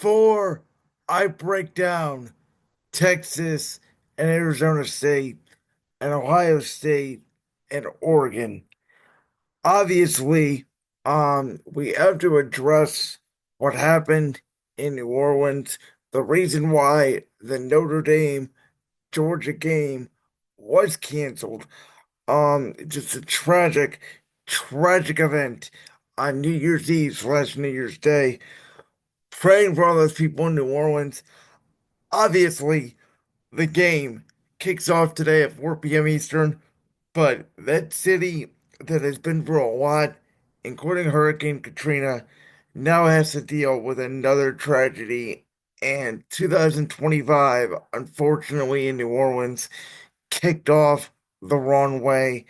Before I break down Texas and Arizona State and Ohio State and Oregon, obviously, we have to address what happened in New Orleans, the reason why the Notre Dame Georgia game was canceled. Just a tragic, tragic event on New Year's Eve slash New Year's Day. Praying for all those people in New Orleans. Obviously, the game kicks off today at 4 p.m. Eastern, but that city that has been through a lot, including Hurricane Katrina, now has to deal with another tragedy. And 2025, unfortunately, in New Orleans, kicked off the wrong way.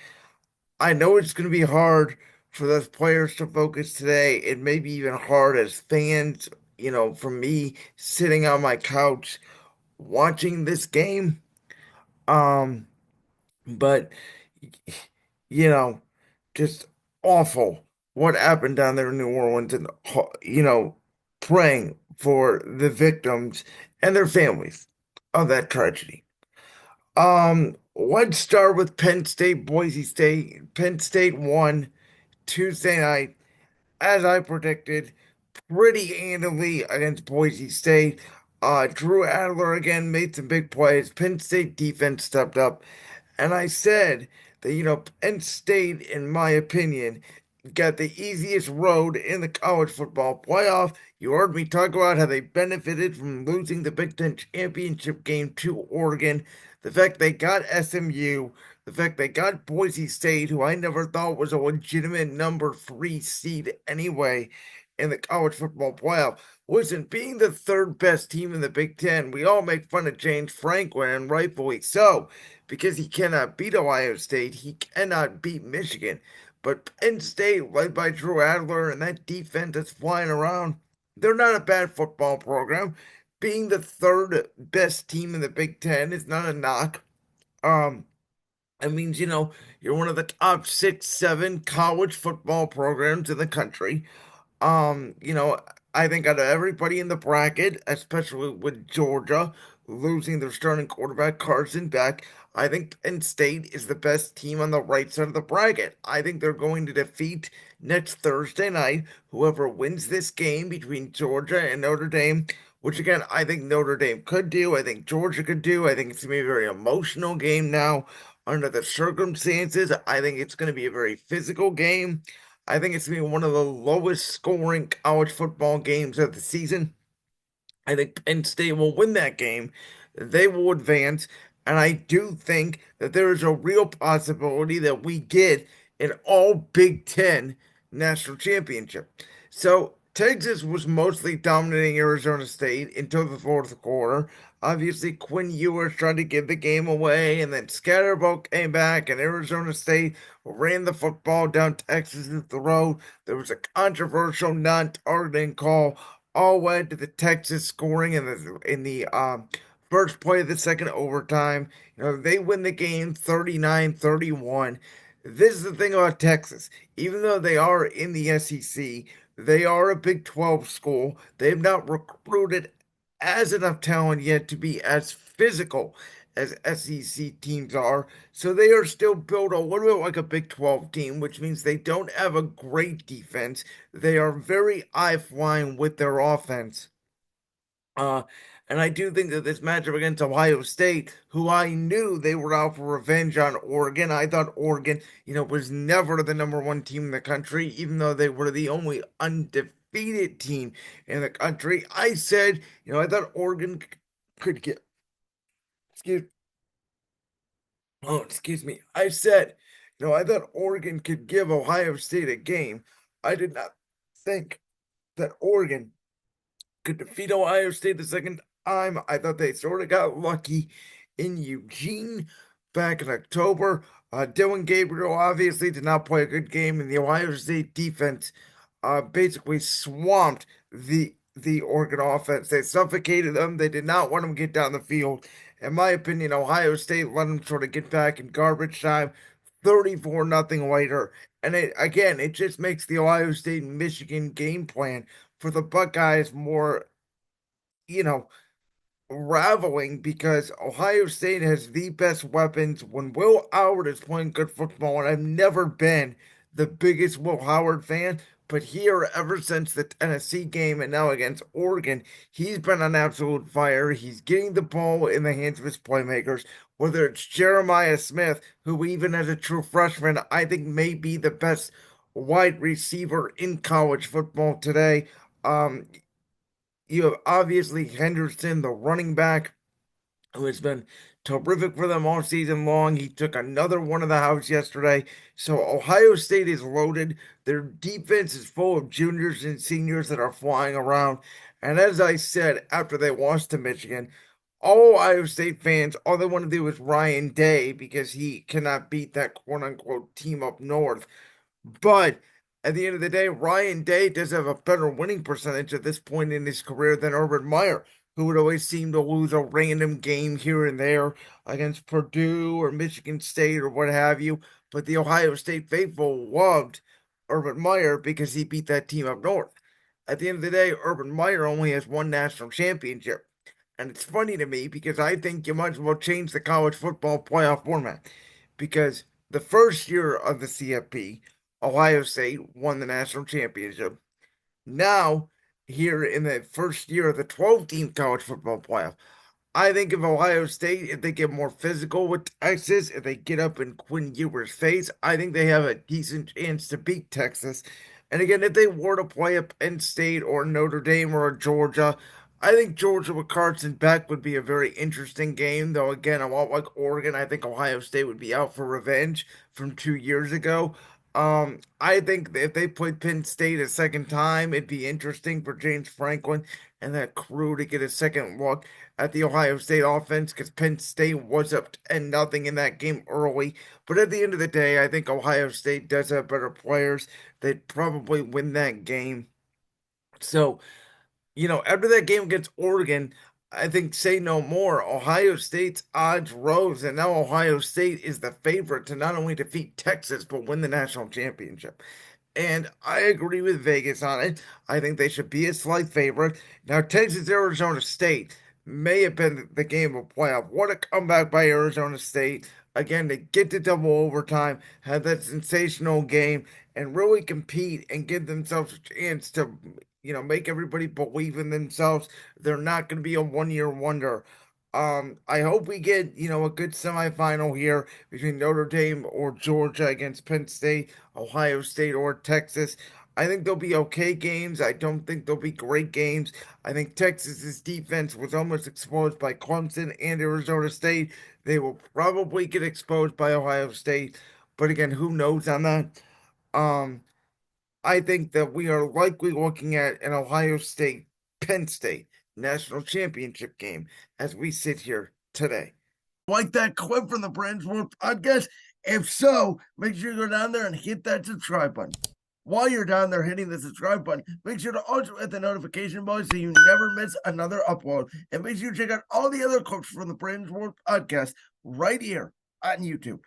I know it's going to be hard for those players to focus today. It may be even hard as fans, for me sitting on my couch watching this game. Um, but you know, just awful what happened down there in New Orleans and praying for the victims and their families of that tragedy. Let's start with Penn State, Boise State. Penn State won Tuesday night, as I predicted, pretty handily against Boise State. Drew Adler again made some big plays. Penn State defense stepped up. And I said that, Penn State, in my opinion, got the easiest road in the college football playoff. You heard me talk about how they benefited from losing the Big Ten championship game to Oregon. The fact they got SMU, the fact they got Boise State, who I never thought was a legitimate number three seed anyway in the college football playoff. Listen, being the third best team in the Big Ten, we all make fun of James Franklin, and rightfully so, because he cannot beat Ohio State. He cannot beat Michigan. But Penn State, led by Drew Adler and that defense that's flying around, they're not a bad football program. Being the third best team in the Big Ten is not a knock. Um, it means, you're one of the top six, seven college football programs in the country. I think out of everybody in the bracket, especially with Georgia losing their starting quarterback Carson Beck, I think Penn State is the best team on the right side of the bracket. I think they're going to defeat next Thursday night whoever wins this game between Georgia and Notre Dame, which again, I think Notre Dame could do. I think Georgia could do. I think it's going to be a very emotional game now under the circumstances. I think it's going to be a very physical game. I think it's going to be one of the lowest scoring college football games of the season. I think Penn State will win that game. They will advance. And I do think that there is a real possibility that we get an all Big Ten national championship. So Texas was mostly dominating Arizona State until the fourth quarter. Obviously, Quinn Ewers tried to give the game away, and then Scatterbo came back, and Arizona State ran the football down Texas's throat. There was a controversial non-targeting call all led to the Texas scoring in the first play of the second overtime. They win the game 39-31. This is the thing about Texas. Even though they are in the SEC, they are a Big 12 school. They have not recruited as enough talent yet to be as physical as SEC teams are. So they are still built a little bit like a Big 12 team, which means they don't have a great defense. They are very eye flying with their offense. Uh, and I do think that this matchup against Ohio State, who I knew they were out for revenge on Oregon, I thought Oregon, was never the number one team in the country, even though they were the only undefeated team in the country. I said, I thought Oregon could get, excuse, oh, excuse me. I said, I thought Oregon could give Ohio State a game. I did not think that Oregon could defeat Ohio State the second time. I thought they sort of got lucky in Eugene back in October. Dylan Gabriel obviously did not play a good game, and the Ohio State defense basically swamped the Oregon offense. They suffocated them. They did not want them to get down the field. In my opinion, Ohio State let them sort of get back in garbage time, 34 nothing later. And it just makes the Ohio State and Michigan game plan for the Buckeyes more you know, raveling because Ohio State has the best weapons when Will Howard is playing good football, and I've never been the biggest Will Howard fan. But here, ever since the Tennessee game and now against Oregon, he's been on absolute fire. He's getting the ball in the hands of his playmakers, whether it's Jeremiah Smith, who even as a true freshman, I think may be the best wide receiver in college football today. Um, you have obviously Henderson, the running back, who has been terrific for them all season long. He took another one of the house yesterday. So Ohio State is loaded. Their defense is full of juniors and seniors that are flying around. And as I said after they lost to Michigan, all Ohio State fans, all they want to do is Ryan Day because he cannot beat that quote unquote team up north. But at the end of the day, Ryan Day does have a better winning percentage at this point in his career than Urban Meyer, who would always seem to lose a random game here and there against Purdue or Michigan State or what have you. But the Ohio State faithful loved Urban Meyer because he beat that team up north. At the end of the day, Urban Meyer only has one national championship. And it's funny to me because I think you might as well change the college football playoff format because the first year of the CFP, Ohio State won the national championship. Now, here in the first year of the 12-team college football playoff, I think if Ohio State, if they get more physical with Texas, if they get up in Quinn Ewers' face, I think they have a decent chance to beat Texas. And again, if they were to play a Penn State or Notre Dame or a Georgia, I think Georgia with Carson Beck would be a very interesting game. Though again, a lot like Oregon, I think Ohio State would be out for revenge from 2 years ago. I think if they played Penn State a second time, it'd be interesting for James Franklin and that crew to get a second look at the Ohio State offense because Penn State was up 10-0 in that game early. But at the end of the day, I think Ohio State does have better players. They'd probably win that game. So, after that game against Oregon, I think say no more. Ohio State's odds rose, and now Ohio State is the favorite to not only defeat Texas, but win the national championship. And I agree with Vegas on it. I think they should be a slight favorite. Now, Texas Arizona State may have been the game of playoff. What a comeback by Arizona State. Again, to get to double overtime, have that sensational game, and really compete and give themselves a chance to, make everybody believe in themselves. They're not going to be a 1 year wonder. I hope we get, a good semifinal here between Notre Dame or Georgia against Penn State, Ohio State or Texas. I think they'll be okay games. I don't think they'll be great games. I think Texas's defense was almost exposed by Clemson and Arizona State. They will probably get exposed by Ohio State, but again, who knows on that? Um, I think that we are likely looking at an Ohio State Penn State national championship game as we sit here today. Like that clip from the Brands World podcast? If so, make sure you go down there and hit that subscribe button. While you're down there hitting the subscribe button, make sure to also hit the notification bell so you never miss another upload. And make sure you check out all the other clips from the Brands World podcast right here on YouTube.